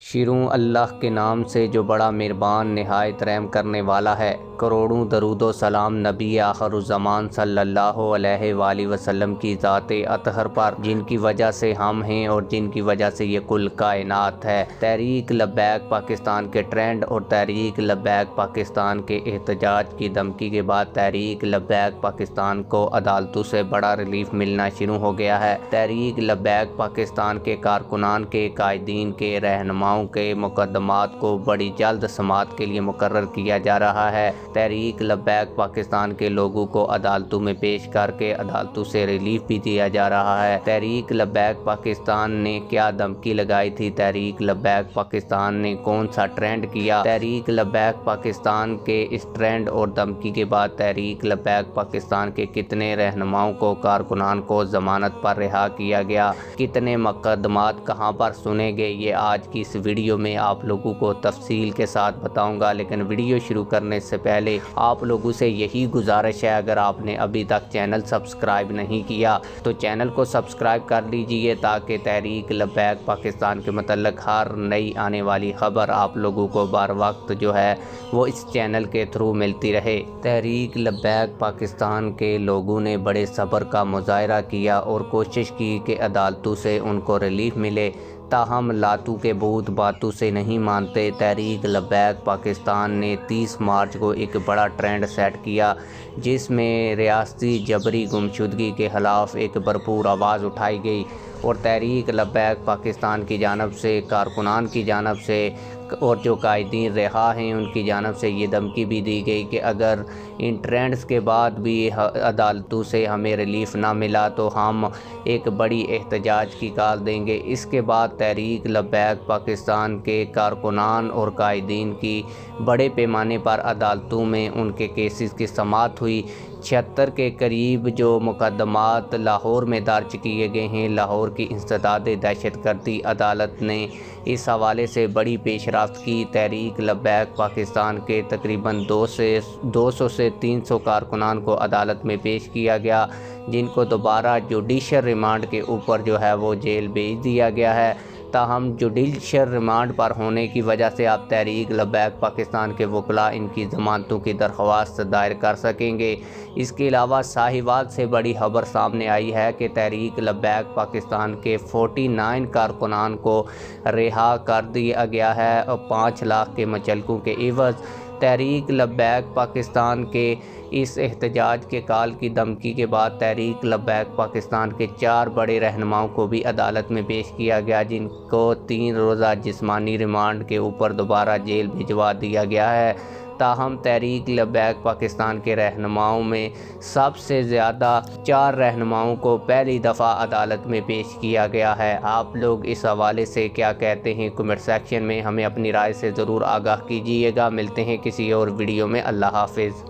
شروع اللہ کے نام سے جو بڑا مہربان نہایت رحم کرنے والا ہے۔ کروڑوں درود و سلام نبی آخر الزمان صلی اللہ علیہ وآلہ وسلم کی ذات اطہر پر، جن کی وجہ سے ہم ہیں اور جن کی وجہ سے یہ کل کائنات ہے۔ تحریک لبیک پاکستان کے ٹرینڈ اور تحریک لبیک پاکستان کے احتجاج کی دھمکی کے بعد تحریک لبیک پاکستان کو عدالتوں سے بڑا ریلیف ملنا شروع ہو گیا ہے۔ تحریک لبیک پاکستان کے کارکنان کے، قائدین کے، رہنماؤں کے مقدمات کو بڑی جلد سماعت کے لیے مقرر کیا جا رہا ہے۔ تحریک لبیک پاکستان کے لوگوں کو عدالتوں میں پیش کر کے عدالتوں سے ریلیف بھی دیا جا رہا ہے۔ تحریک لبیک پاکستان نے کیا دھمکی لگائی تھی؟ تحریک لبیک پاکستان نے کون سا ٹرینڈ کیا؟ تحریک لبیک پاکستان کے اس ٹرینڈ اور دھمکی کے بعد تحریک لبیک پاکستان کے کتنے رہنماؤں کو، کارکنان کو ضمانت پر رہا کیا گیا؟ کتنے مقدمات کہاں پر سنے گئے؟ یہ آج کی اس ویڈیو میں آپ لوگوں کو تفصیل کے ساتھ بتاؤں گا، لیکن ویڈیو شروع کرنے سے پہلے آپ لوگوں سے یہی گزارش ہے، اگر آپ نے ابھی تک چینل سبسکرائب نہیں کیا تو چینل کو سبسکرائب کر لیجئے تاکہ تحریک لبیک پاکستان کے متعلق ہر نئی آنے والی خبر آپ لوگوں کو بر وقت وہ اس چینل کے تھرو ملتی رہے۔ تحریک لبیک پاکستان کے لوگوں نے بڑے صبر کا مظاہرہ کیا اور کوشش کی کہ عدالتوں سے ان کو ریلیف ملے، تاہم لاتوں کے بھوت باتوں سے نہیں مانتے۔ تحریک لبیک پاکستان نے 30 مارچ کو ایک بڑا ٹرینڈ سیٹ کیا، جس میں ریاستی جبری گمشدگی کے خلاف ایک بھرپور آواز اٹھائی گئی اور تحریک لبیک پاکستان کی جانب سے، کارکنان کی جانب سے اور جو قائدین رہا ہیں ان کی جانب سے یہ دھمکی بھی دی گئی کہ اگر ان ٹرینڈز کے بعد بھی عدالتوں سے ہمیں ریلیف نہ ملا تو ہم ایک بڑی احتجاج کی کال دیں گے۔ اس کے بعد تحریک لبیک پاکستان کے کارکنان اور قائدین کی بڑے پیمانے پر عدالتوں میں ان کے کیسز کی سماعت ہوئی۔ 76 کے قریب جو مقدمات لاہور میں درج کیے گئے ہیں۔ لاہور کی انسداد دہشت گردی عدالت نے اس حوالے سے بڑی پیش رفت کی۔ تحریک لبیک پاکستان کے تقریباً 200 سے 300 کارکنان کو عدالت میں پیش کیا گیا، جن کو دوبارہ جوڈیشل ریمانڈ کے اوپر وہ جیل بھیج دیا گیا ہے۔ تاہم جوڈیشل ریمانڈ پر ہونے کی وجہ سے اب تحریک لبیک پاکستان کے وکلاء ان کی ضمانتوں کی درخواست دائر کر سکیں گے۔ اس کے علاوہ ساہیوال سے بڑی خبر سامنے آئی ہے کہ تحریک لبیک پاکستان کے 49 کارکنان کو رہا کر دیا گیا ہے اور 5 لاکھ کے مچلکوں کے عوض۔ تحریک لبیک پاکستان کے اس احتجاج کے کال کی دھمکی کے بعد تحریک لبیک پاکستان کے 4 بڑے رہنماؤں کو بھی عدالت میں پیش کیا گیا، جن کو 3 روزہ جسمانی ریمانڈ کے اوپر دوبارہ جیل بھجوا دیا گیا ہے۔ تاہم تحریک لبیک پاکستان کے رہنماؤں میں سب سے زیادہ 4 رہنماؤں کو پہلی دفعہ عدالت میں پیش کیا گیا ہے۔ آپ لوگ اس حوالے سے کیا کہتے ہیں؟ کمنٹ سیکشن میں ہمیں اپنی رائے سے ضرور آگاہ کیجیے گا۔ ملتے ہیں کسی اور ویڈیو میں۔ اللہ حافظ۔